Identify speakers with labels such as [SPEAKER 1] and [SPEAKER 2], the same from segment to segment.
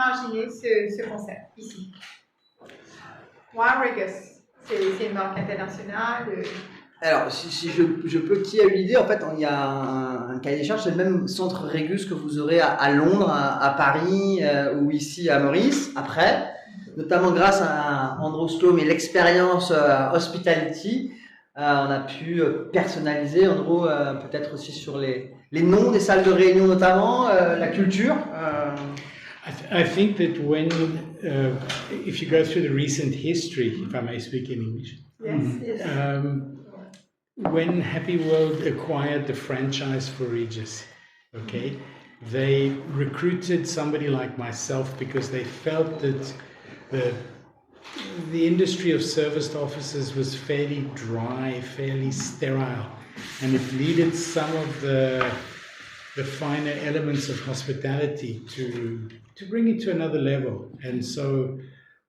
[SPEAKER 1] imaginer ce concept ici? Why Regus? C'est une marque internationale.
[SPEAKER 2] Alors, si je peux, qui a eu l'idée? En fait, il y a un cahier des charges, c'est le même centre Regus que vous aurez à Londres, à Paris ou ici à Maurice. Après, notamment grâce à Andrew Sloan et l'expérience Hospitality, on a pu personnaliser, en gros, peut-être aussi sur les noms des salles de réunion notamment, la culture.
[SPEAKER 3] I think that when, if you go through the recent history, if I may speak in English,
[SPEAKER 1] Yes.
[SPEAKER 3] when Happy World acquired the franchise for Regis, okay, they recruited somebody like myself because they felt that the industry of serviced offices was fairly dry, fairly sterile, and it needed some of the finer elements of hospitality to bring it to another level. And so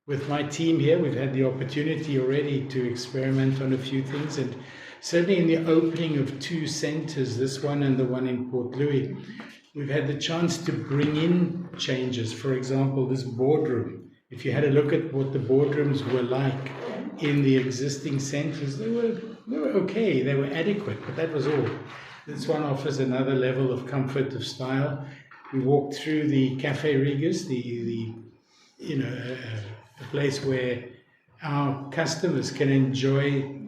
[SPEAKER 3] with my team here, we've had the opportunity already to experiment on a few things, and certainly in the opening of 2 centers, this one and the one in Port Louis, we've had the chance to bring in changes. For example, this boardroom. If you had a look at what the boardrooms were like in the existing centers, they were okay, they were adequate, but that was all. This one offers another level of comfort, of style. We walked through the Café Regus, the place where our customers can enjoy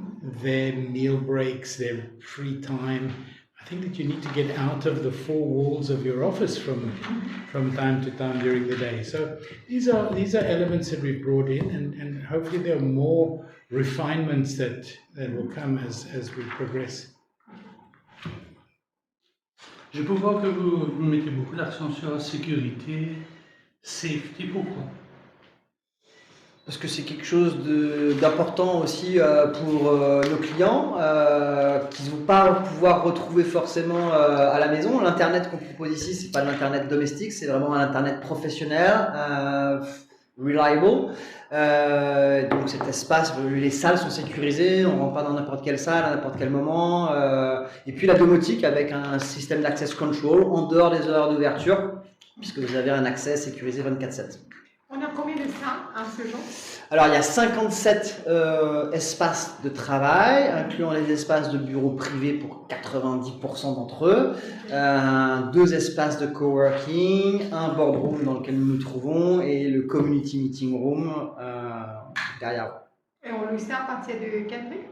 [SPEAKER 3] their meal breaks, their free time. I think that you need to get out of the 4 walls of your office from time to time during the day. So these are elements that we've brought in, and hopefully there are more refinements that will come as we progress.
[SPEAKER 4] Je peux voir que vous mettez beaucoup l'accent sur la sécurité, safety, pourquoi?
[SPEAKER 2] Parce que c'est quelque chose d'important aussi pour nos clients qui ne vont pas pouvoir retrouver forcément à la maison. L'Internet qu'on propose ici, c'est pas de l'Internet domestique, c'est vraiment un Internet professionnel, reliable. Donc cet espace, les salles sont sécurisées, on ne rentre pas dans n'importe quelle salle, à n'importe quel moment. Et puis la domotique avec un système d'access control en dehors des heures d'ouverture, puisque vous avez un accès sécurisé 24/7.
[SPEAKER 1] On a combien de salles à ce jour?
[SPEAKER 2] Alors, il y a 57 espaces de travail, incluant les espaces de bureaux privés pour 90% d'entre eux, 2 espaces de coworking, un boardroom dans lequel nous nous trouvons et le community meeting room derrière.
[SPEAKER 1] Et on loue ça à partir de quel prix?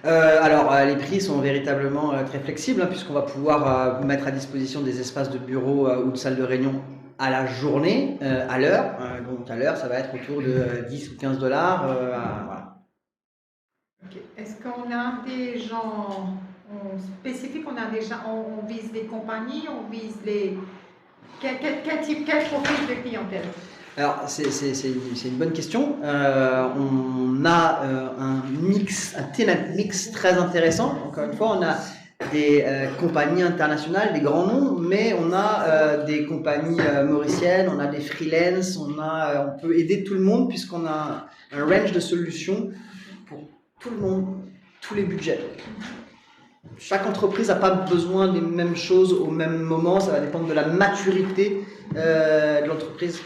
[SPEAKER 2] Alors, les prix sont véritablement très flexibles, puisqu'on va pouvoir mettre à disposition des espaces de bureau ou de salle de réunion à la journée, à l'heure. Donc à l'heure, ça va être autour de 10 ou 15 $. Voilà.
[SPEAKER 1] Okay. Est-ce qu'on a des gens spécifiques? On vise les compagnies, on vise les... Quel profil de clientèle?
[SPEAKER 2] Alors, c'est une bonne question. On a un tenant mix très intéressant. Encore une fois, on a des compagnies internationales, des grands noms, mais on a des compagnies mauriciennes, on a des freelance, on peut aider tout le monde puisqu'on a un range de solutions pour tout le monde, tous les budgets. Chaque entreprise n'a pas besoin des mêmes choses au même moment, ça va dépendre de la maturité de l'entreprise.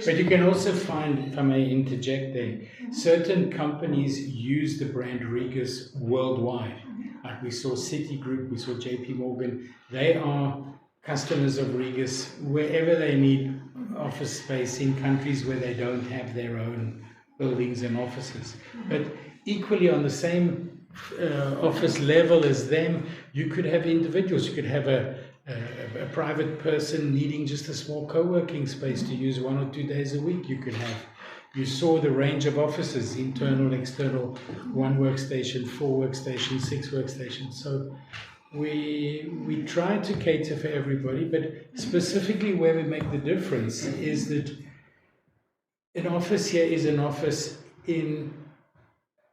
[SPEAKER 3] But you can also find, if I may interject there, certain companies use the brand Regus worldwide. Like we saw Citigroup, we saw JP Morgan. They are customers of Regus wherever they need office space in countries where they don't have their own buildings and offices. But equally on the same office level as them, you could have individuals. You could have a private person needing just a small co-working space to use 1 or 2 days a week. You saw the range of offices, internal, external, 1 workstation, 4 workstations, 6 workstations. So we try to cater for everybody, but specifically where we make the difference is that an office here is an office in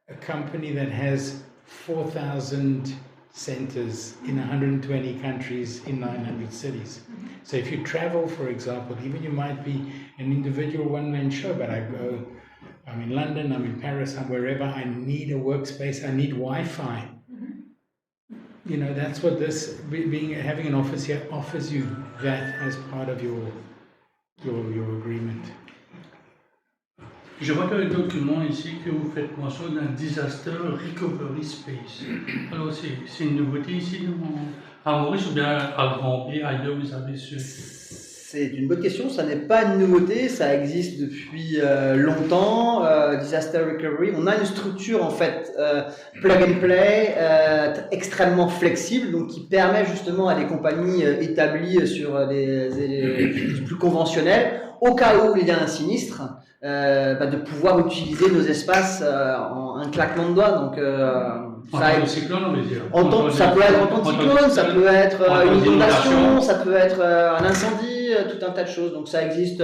[SPEAKER 3] a company that has 4,000 centers in 120 countries in 900 cities. So if you travel, for example, even you might be an individual one-man show, but I'm in London, I'm in Paris, I'm wherever, I need a workspace, I need Wi-Fi. You know, that's what this, having an office here offers you that as part of your your agreement.
[SPEAKER 4] Je vois dans le document ici que vous faites mention d'un Disaster Recovery Space. Alors, c'est une nouveauté ici à Maurice ou bien à Grand-Bay, ailleurs vous avez ce...
[SPEAKER 2] C'est une bonne question, ça n'est pas une nouveauté, ça existe depuis longtemps, Disaster Recovery. On a une structure en fait plug and play, extrêmement flexible, donc qui permet justement à des compagnies établies sur des plus conventionnelles, au cas où il y a un sinistre, de pouvoir utiliser nos espaces en un claquement de doigts. Donc,
[SPEAKER 4] En temps de cyclone, on veut dire.
[SPEAKER 2] ça peut être en temps de cyclone, ça peut être une inondation, ça peut être un incendie, tout un tas de choses. Donc ça existe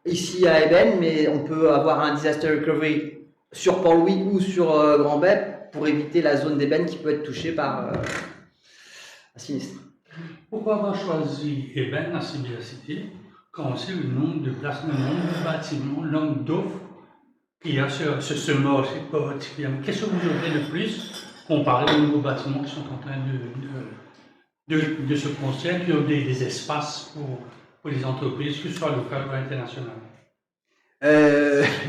[SPEAKER 2] ici à Eben, mais on peut avoir un disaster recovery sur Port-Louis ou sur Grand-Bay pour éviter la zone d'Eben qui peut être touchée par un sinistre.
[SPEAKER 4] Pourquoi avoir choisi Eben, la cybercité, quand on sait le nombre de places, le nombre de bâtiments, le nombre d'offres qu'il y a sur ce marché particulièrement? Qu'est-ce que vous offrez de plus comparé aux nouveaux bâtiments qui sont en train de se construire, qui ont des espaces pour les entreprises, que ce soit locales ou internationales?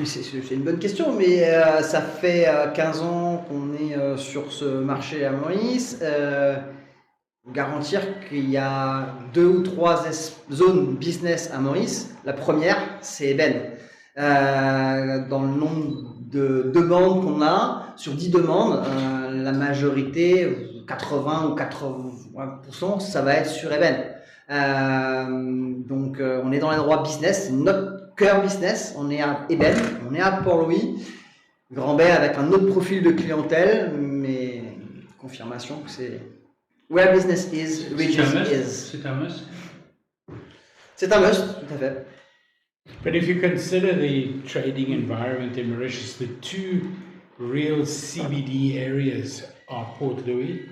[SPEAKER 2] C'est une bonne question, mais ça fait 15 ans qu'on est sur ce marché à Maurice. Garantir qu'il y a 2 ou 3 zones business à Maurice. La première, c'est Eben. Dans le nombre de demandes qu'on a, sur 10 demandes, la majorité, 80 ou 80%, ça va être sur Eben. Donc on est dans l'endroit business, c'est notre cœur business, on est à Eben, on est à Port-Louis, Grand-Bay avec un autre profil de clientèle, mais confirmation que c'est where business is, region is.
[SPEAKER 4] C'est un must.
[SPEAKER 2] C'est un must, tout à fait.
[SPEAKER 3] But if you consider the trading environment in Mauritius, the two real CBD areas are Port Louis,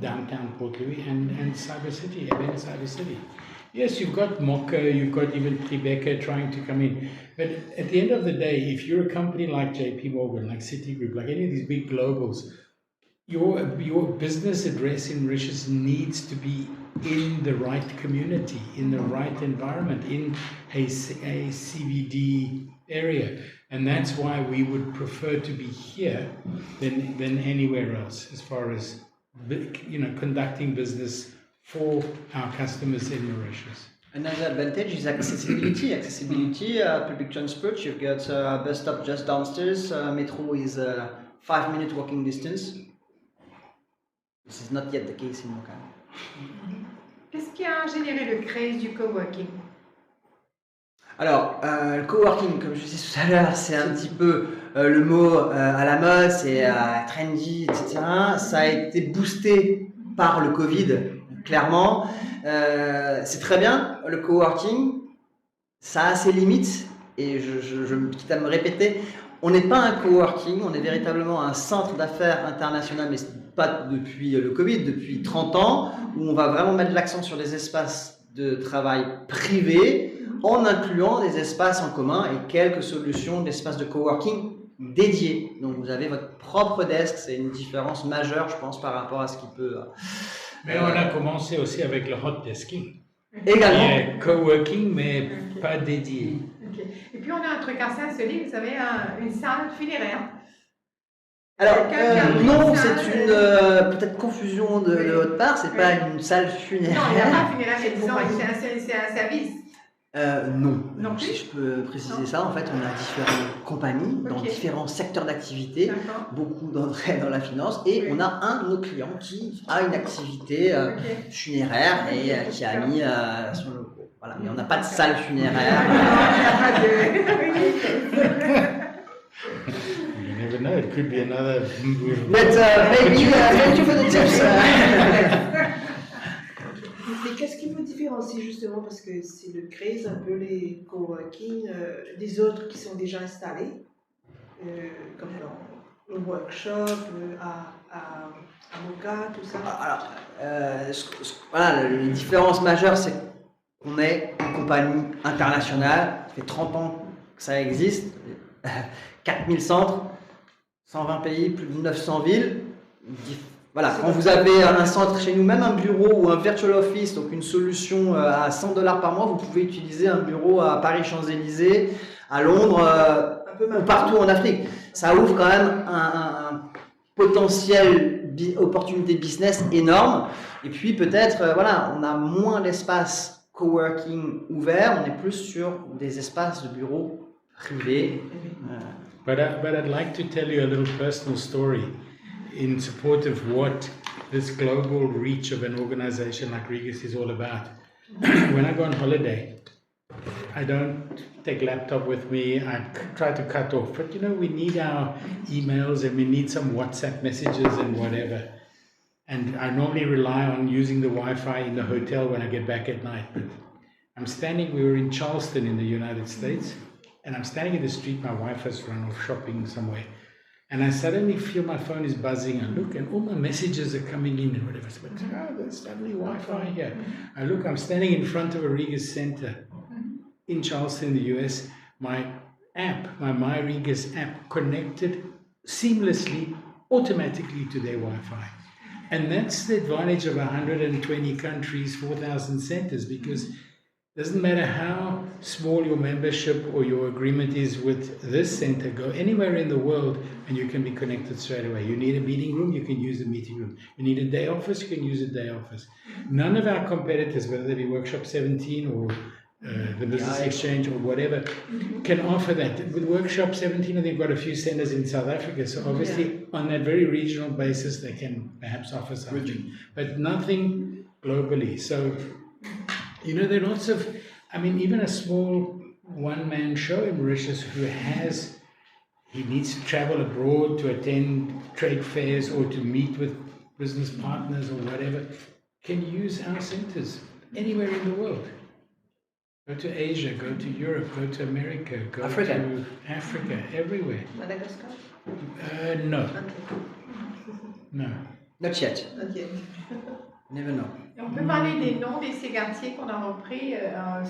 [SPEAKER 3] downtown Port Louis, and Cyber City, Eben Cyber City. Yes, you've got Mocha, you've got even Tribeca trying to come in. But at the end of the day, if you're a company like JP Morgan, like Citigroup, like any of these big globals, your business address in Mauritius needs to be in the right community, in the right environment, in a CBD area. And that's why we would prefer to be here than anywhere else as far as conducting business for our customers in Mauritius.
[SPEAKER 2] Another advantage is accessibility. Public transport, you've got a bus stop just downstairs. Metro is 5-minute walking distance. This is not yet the case in Mocha.
[SPEAKER 1] Qu'est-ce qui a généré le craze du coworking?
[SPEAKER 2] Alors, le coworking, comme je disais tout à l'heure, c'est un petit peu le mot à la mode, c'est trendy, etc. Ça a été boosté par le Covid, clairement. C'est très bien, le coworking, ça a ses limites, et quitte à me répéter, on n'est pas un coworking, on est véritablement un centre d'affaires international, mais pas depuis le Covid, depuis 30 ans, où on va vraiment mettre l'accent sur les espaces de travail privés, en incluant des espaces en commun et quelques solutions d'espaces de coworking dédiés. Donc vous avez votre propre desk, c'est une différence majeure, je pense, par rapport à ce qui peut...
[SPEAKER 3] Mais on a commencé aussi avec le hot desking.
[SPEAKER 2] Également.
[SPEAKER 3] Coworking, mais pas dédié.
[SPEAKER 1] Okay. Et puis on a un truc assez insolite, vous savez, une salle funéraire.
[SPEAKER 2] Alors, non, c'est une peut-être confusion de votre part, c'est pas une salle funéraire.
[SPEAKER 1] Non, il n'y a pas funéraire, c'est un service.
[SPEAKER 2] Non, si je peux préciser ça, en fait, on a différentes compagnies dans différents secteurs d'activité, beaucoup d'entrées dans la finance, et on a un de nos clients qui a une activité funéraire et qui a mis son logo. Voilà, mais on n'a pas de salle funéraire.
[SPEAKER 3] You never know, it could be another.
[SPEAKER 2] But maybe, thank you for the tips.
[SPEAKER 5] Mais qu'est-ce qui vous différencie justement, parce que c'est le craze, un peu les coworking des autres qui sont déjà installés, comme dans le workshop, à Mocha, tout ça.
[SPEAKER 2] Alors, voilà, les différences majeures, c'est qu'on est une compagnie internationale, ça fait 30 ans que ça existe, 4000 centres, 120 pays, plus de 900 villes, voilà, quand vous avez un centre chez nous, même un bureau ou un virtual office, donc une solution à $100 par mois, vous pouvez utiliser un bureau à Paris-Champs-Élysées, à Londres, ou partout en Afrique. Ça ouvre quand même un potentiel opportunité business énorme. Et puis peut-être, voilà, on a moins d'espace coworking ouvert, on est plus sur des espaces de bureaux privés.
[SPEAKER 3] But I'd like to tell you a little personal story in support of what this global reach of an organization like Regus is all about. When I go on holiday, I don't take laptop with me. I try to cut off. But you know, we need our emails and we need some WhatsApp messages and whatever. And I normally rely on using the Wi-Fi in the hotel when I get back at night. But we were in Charleston in the United States, and I'm standing in the street, my wife has run off shopping somewhere. And I suddenly feel my phone is buzzing. I look and all my messages are coming in and whatever. But there's suddenly Wi-Fi here. I look, I'm standing in front of a Regus Center in Charleston, in the US. My app, my MyRegus app, connected seamlessly, automatically to their Wi-Fi. And that's the advantage of 120 countries, 4,000 centers, because it doesn't matter how small your membership or your agreement is with this center, go anywhere in the world and you can be connected straight away. You need a meeting room, you can use the meeting room. You need a day office, you can use a day office. None of our competitors, whether they be Workshop 17 or the Business Exchange or whatever, can offer that. With Workshop 17, they've got a few centers in South Africa, so obviously on that very regional basis, they can perhaps offer something, but nothing globally. So, you know, there are lots of, I mean, even a small one-man show in Mauritius he needs to travel abroad to attend trade fairs or to meet with business partners or whatever, can use our centers anywhere in the world. Go to Asia, go to Europe, go to America, go to Africa, everywhere.
[SPEAKER 5] Madagascar?
[SPEAKER 3] No. No.
[SPEAKER 2] Not yet.
[SPEAKER 5] Ok.
[SPEAKER 2] Never know.
[SPEAKER 1] Et on peut parler des noms des ségatiers qu'on a repris,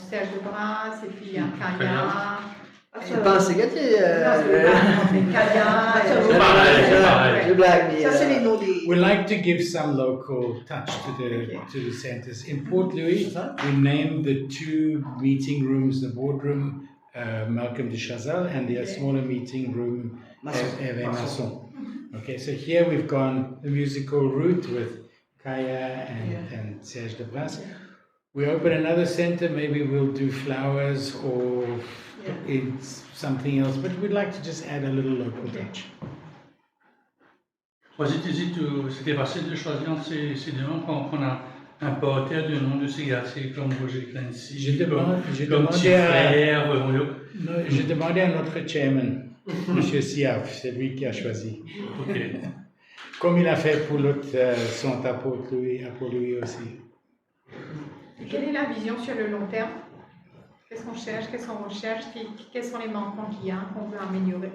[SPEAKER 1] Serge de Brasse et puis Kaya.
[SPEAKER 2] C'est pas un ségatier.
[SPEAKER 1] Kaya.
[SPEAKER 2] Je blague, mais.
[SPEAKER 5] Ça, c'est les noms des.
[SPEAKER 3] We like to give some local touch to the centers. In Port Louis, we named the two meeting rooms, the boardroom, Malcolm de Chazal, and the smaller meeting room, Hervé Masson. Okay, so here we've gone the musical route with Kaya and Serge de Brasse. We open another center, maybe we'll do flowers or it's something else, but we'd like to just add a little local touch.
[SPEAKER 4] C'était facile de choisir entre ces deux noms quand on a un porteur de nom de ségatier comme Roger Clancy.
[SPEAKER 3] J'ai demandé à notre chairman, M. Siaf, c'est lui qui a choisi.
[SPEAKER 4] Okay.
[SPEAKER 3] Comme il a fait pour l'autre centre à Port-Louis aussi.
[SPEAKER 1] Quelle est la vision sur le long terme? Qu'est-ce qu'on cherche? Qu'est-ce qu'on recherche? Quels sont les manquements qu'il y a qu'on veut améliorer?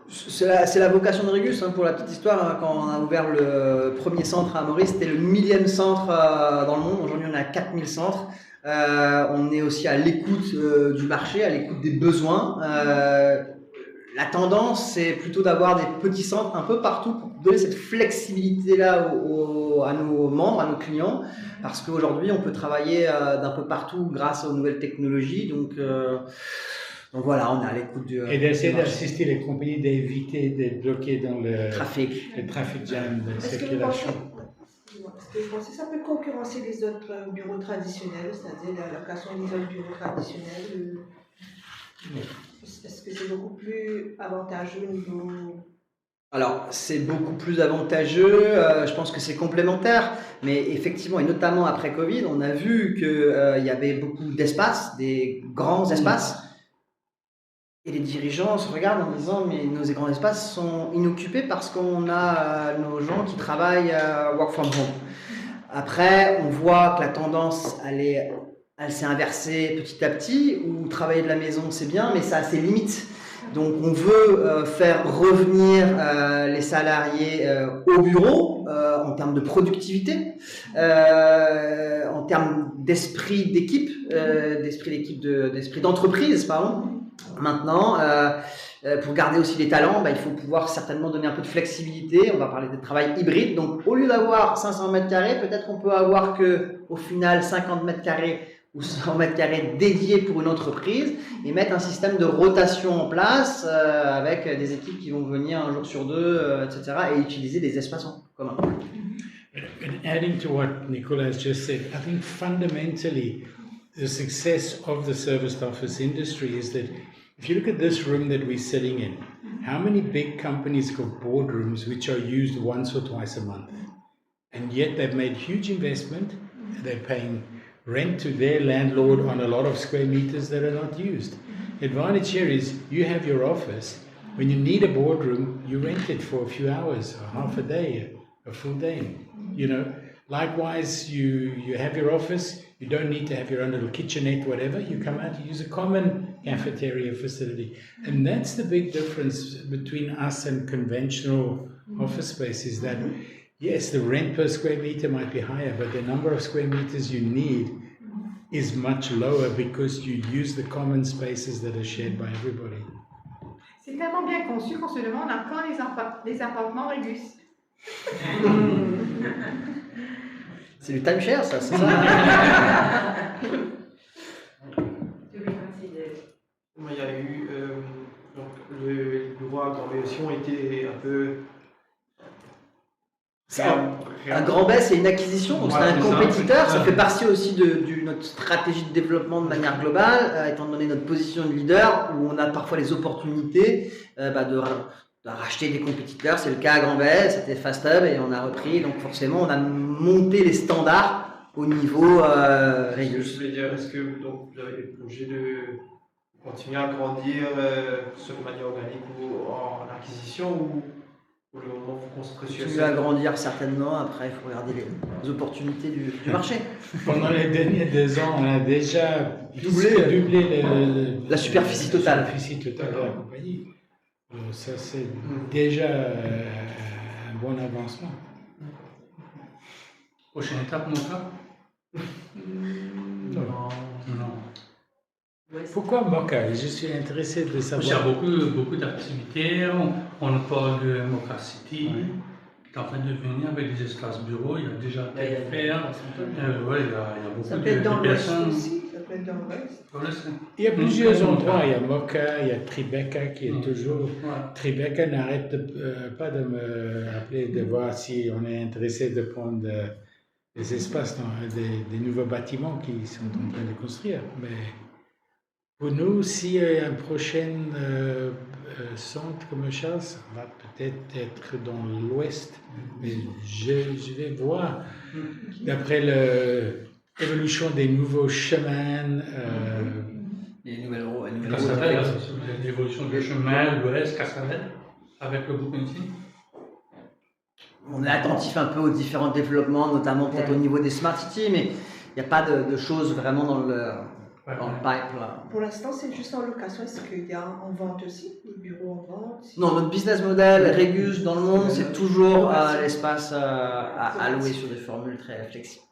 [SPEAKER 2] C'est la vocation de Regus, pour la petite histoire. Quand on a ouvert le premier centre à Maurice, c'était le 1000e centre dans le monde. Aujourd'hui, on a 4000 centres. On est aussi à l'écoute du marché, à l'écoute des besoins. La tendance, c'est plutôt d'avoir des petits centres un peu partout pour donner cette flexibilité-là à nos membres, à nos clients, parce qu'aujourd'hui, on peut travailler d'un peu partout grâce aux nouvelles technologies. Donc voilà, on est à l'écoute du
[SPEAKER 3] et d'essayer d'assister les compagnies d'éviter d'être bloquées dans le
[SPEAKER 2] trafic
[SPEAKER 3] jam de
[SPEAKER 5] Est-ce
[SPEAKER 3] circulation.
[SPEAKER 5] que vous pensez que ça peut concurrencer les autres bureaux traditionnels, c'est-à-dire la location des autres bureaux traditionnels? Est-ce que c'est beaucoup plus avantageux au niveau...
[SPEAKER 2] Alors, c'est beaucoup plus avantageux, je pense que c'est complémentaire, mais effectivement, et notamment après Covid, on a vu qu'il y avait beaucoup d'espaces, des grands espaces, et les dirigeants se regardent en disant « mais nos grands espaces sont inoccupés parce qu'on a nos gens qui travaillent work from home ». Après, on voit que la tendance, elle s'est inversée petit à petit, où travailler de la maison c'est bien, mais ça a ses limites. Donc on veut faire revenir les salariés au bureau en termes de productivité, en termes d'esprit d'équipe, d'esprit d'entreprise, pardon. Maintenant, Pour garder aussi les talents, il faut pouvoir certainement donner un peu de flexibilité. On va parler de travail hybride. Donc, au lieu d'avoir 500 mètres carrés, peut-être qu'on peut avoir au final 50 mètres carrés ou 100 mètres carrés dédiés pour une entreprise et mettre un système de rotation en place avec des équipes qui vont venir un jour sur deux, etc. et utiliser des espaces en commun.
[SPEAKER 3] And adding to what Nicola has just said, I think fundamentally the success of the serviced office industry is that if you look at this room that we're sitting in, how many big companies got boardrooms which are used once or twice a month? And yet they've made huge investment, they're paying rent to their landlord on a lot of square meters that are not used. The advantage here is you have your office. When you need a boardroom, you rent it for a few hours, or half a day, a full day. You know, likewise, you have your office. You don't need to have your own little kitchenette, whatever. You come out, you use a common cafeteria facility. And that's the big difference between us and conventional office space is that, yes, the rent per square meter might be higher, but the number of square meters you need is much lower because you use the common spaces that are shared by everybody.
[SPEAKER 1] C'est tellement bien conçu qu'on se demande à quand les appartements Regus.
[SPEAKER 2] C'est du timeshare, ça, c'est ça?
[SPEAKER 6] Il y a eu donc le bureau à Grand-Bay aussi ont été un peu.
[SPEAKER 2] Un Grand-Bay, c'est une acquisition, donc c'est un compétiteur. Ça fait partie aussi de notre stratégie de développement de manière globale, étant donné notre position de leader, où on a parfois les opportunités de racheter des compétiteurs. C'est le cas à Grand-Bay, c'était Fast Hub et on a repris. Donc forcément, on a monté les standards au niveau Regus.
[SPEAKER 6] Je voulais dire, est-ce que donc, vous avez le projet de continuer à grandir soit de manière organique ou en acquisition ou pour le moment vous concentrez sur
[SPEAKER 2] Continuer à grandir certainement, après il faut regarder les opportunités du marché.
[SPEAKER 3] Pendant les derniers 2 ans, on a déjà doublé
[SPEAKER 2] la superficie totale.
[SPEAKER 3] La superficie totale de la compagnie. Ça, c'est déjà un bon avancement.
[SPEAKER 4] Prochaine étape, Moka?
[SPEAKER 3] Non.
[SPEAKER 4] Non.
[SPEAKER 3] Pourquoi Moka? Je suis intéressé de
[SPEAKER 4] Il y a
[SPEAKER 3] savoir.
[SPEAKER 4] beaucoup d'activités. On parle de Moka City, qui est en train de venir avec des espaces bureaux. Il y a déjà à faire. Il y a beaucoup
[SPEAKER 5] Ça peut être dans
[SPEAKER 4] de
[SPEAKER 5] l'Ouest
[SPEAKER 4] personnes.
[SPEAKER 5] aussi, ça peut être dans l'Ouest.
[SPEAKER 3] Il y a plusieurs endroits. Il y a Moka, il y a Tribeca qui est toujours.
[SPEAKER 4] Ouais.
[SPEAKER 3] Tribeca n'arrête pas de me rappeler de voir si on est intéressé de prendre des espaces dans des nouveaux bâtiments qui sont en train de construire. Mais pour nous, si un prochain centre commercial, ça va peut-être être dans l'ouest, mais je vais voir, d'après l'évolution des nouveaux chemins,
[SPEAKER 2] Les nouvelles routes.
[SPEAKER 4] Cassavel, l'évolution du chemin, l'ouest, Cassavel, avec le Bouquentin.
[SPEAKER 2] On est attentif un peu aux différents développements, notamment peut-être au niveau des smart cities, mais il n'y a pas de choses vraiment dans le pipe là.
[SPEAKER 5] Pour l'instant, c'est juste en location. Est-ce qu'il y a en vente aussi, les bureaux en vente?
[SPEAKER 2] Non, notre business model Regus dans le monde, c'est toujours l'espace à louer sur des formules très flexibles.